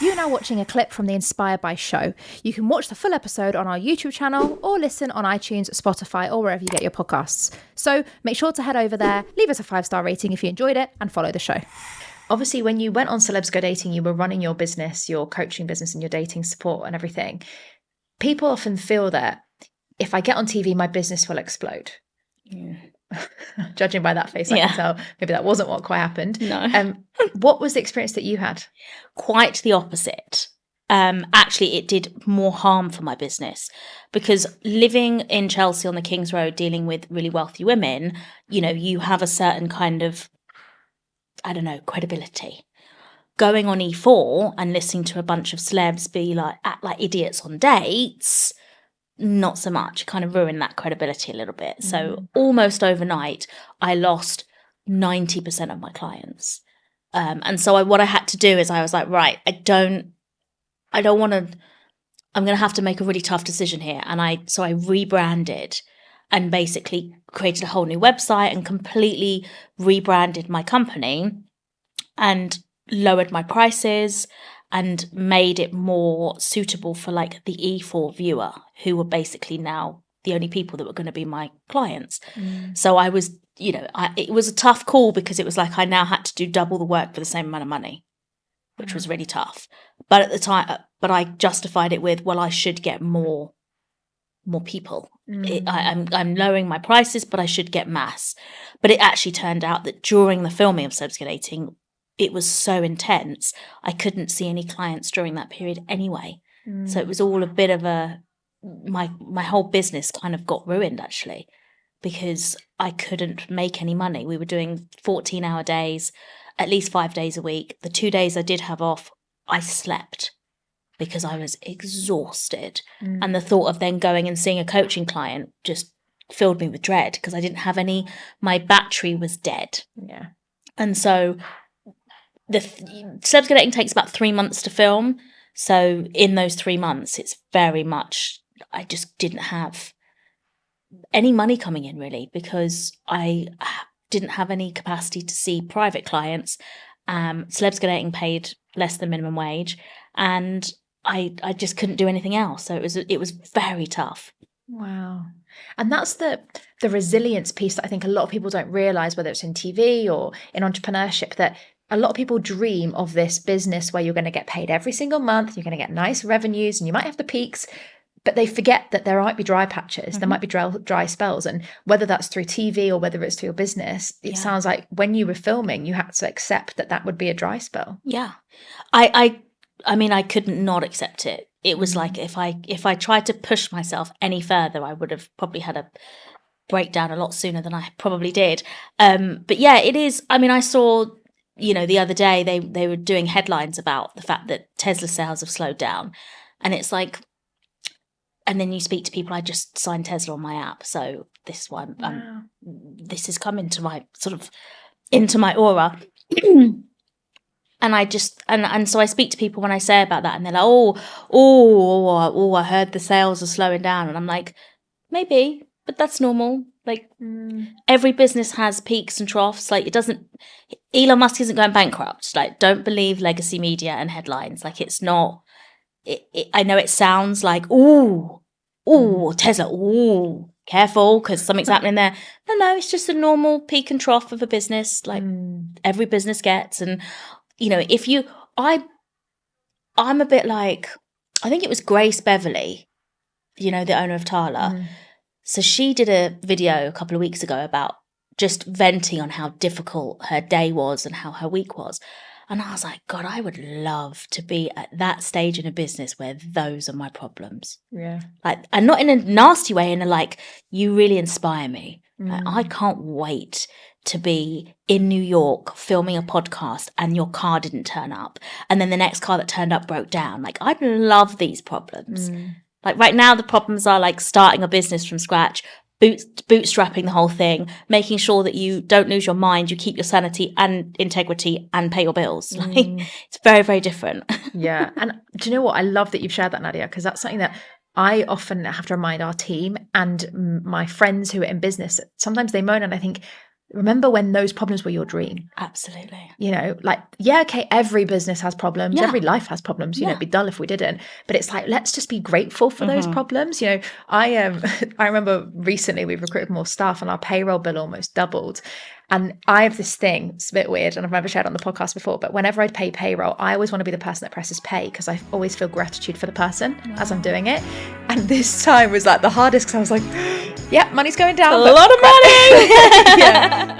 You're now watching a clip from the Inspired by show. You can watch the full episode on our YouTube channel or listen on iTunes, Spotify, or wherever you get your podcasts. So make sure to head over there, leave us a 5-star rating if you enjoyed it, and follow the show. Obviously, when you went on Celebs Go Dating, you were running your business, your coaching business and your dating support and everything. People often feel that if I get on TV, my business will explode. Yeah. Judging by that face, I can tell maybe that wasn't what quite happened. No. What was the experience that you had? Quite the opposite. Actually, it did more harm for my business, because living in Chelsea on the King's Road, dealing with really wealthy women, you know, you have a certain kind of, I don't know, credibility. Going on E4 and listening to a bunch of celebs be like, act like idiots on dates, not so much. Kind of ruined that credibility a little bit. So almost overnight, I lost 90% of my clients. And so what I had to do is I was like, right, I don't want to, I'm going to have to make a really tough decision here. And so I rebranded and basically created a whole new website and completely rebranded my company and lowered my prices and made it more suitable for like the E4 viewer, who were basically now the only people that were going to be my clients. So I was, you know, it was a tough call, because it was like I now had to do double the work for the same amount of money, which was really tough. But at the time, I justified it with, well, I should get more people. I'm lowering my prices, but I should get mass. But it actually turned out that during the filming of Celebs Go Dating, it was so intense, I couldn't see any clients during that period anyway. So it was all a bit of my whole business kind of got ruined, actually, because I couldn't make any money. We were doing 14-hour days, at least 5 days a week. The 2 days I did have off, I slept because I was exhausted. And the thought of then going and seeing a coaching client just filled me with dread, because I didn't have my battery was dead. Yeah. And so the Celebs Go Dating takes about 3 months to film. So in those 3 months, it's very much, I just didn't have any money coming in, really, because I didn't have any capacity to see private clients. Celebs Go Dating paid less than minimum wage, and I just couldn't do anything else. So it was very tough. Wow. And that's the resilience piece that I think a lot of people don't realize, whether it's in TV or in entrepreneurship, that a lot of people dream of this business where you're going to get paid every single month, you're going to get nice revenues, and you might have the peaks, but they forget that there might be dry patches, there might be dry spells. And whether that's through TV or whether it's through your business, it sounds like when you were filming, you had to accept that would be a dry spell. Yeah. I mean, I couldn't not accept it. It was like if I tried to push myself any further, I would have probably had a breakdown a lot sooner than I probably did. But yeah, it is. I mean, I saw, you know, the other day they were doing headlines about the fact that Tesla sales have slowed down, and it's like, and then you speak to people. I just signed Tesla on my app, so this is why this has come into my into my aura. And I just and so I speak to people when I say about that, and they're like, oh, I heard the sales are slowing down, and I'm like, maybe, but that's normal. Like every business has peaks and troughs. Like Elon Musk isn't going bankrupt. Like, don't believe legacy media and headlines. Like, it's not. I know it sounds like Tesla, careful, because something's happening there. No, it's just a normal peak and trough of a business, like every business gets. And you know, I'm a bit like, I think it was Grace Beverly, you know, the owner of Tala. So she did a video a couple of weeks ago about just venting on how difficult her day was and how her week was. And I was like, God, I would love to be at that stage in a business where those are my problems. Yeah. Like, and not in a nasty way, in a like, you really inspire me. Like, I can't wait to be in New York filming a podcast and your car didn't turn up, and then the next car that turned up broke down. Like, I'd love these problems. Like right now, the problems are like starting a business from scratch, bootstrapping the whole thing, making sure that you don't lose your mind, you keep your sanity and integrity and pay your bills. Like, it's very, very different. Yeah. And do you know what? I love that you've shared that, Nadia, because that's something that I often have to remind our team and my friends who are in business. Sometimes they moan, and I think remember when those problems were your dream. Absolutely. You know, like, yeah, okay, every business has problems, Yeah. every life has problems, you know, Yeah. it'd be dull if we didn't. But it's like, let's just be grateful for those problems. You know, I remember recently we recruited more staff and our payroll bill almost doubled. And I have this thing, it's a bit weird, and I've never shared on the podcast before, but whenever I pay payroll, I always want to be the person that presses pay because I always feel gratitude for the person as I'm doing it. And this time was like the hardest because I was like, yeah, money's going down. A lot of money. Yeah.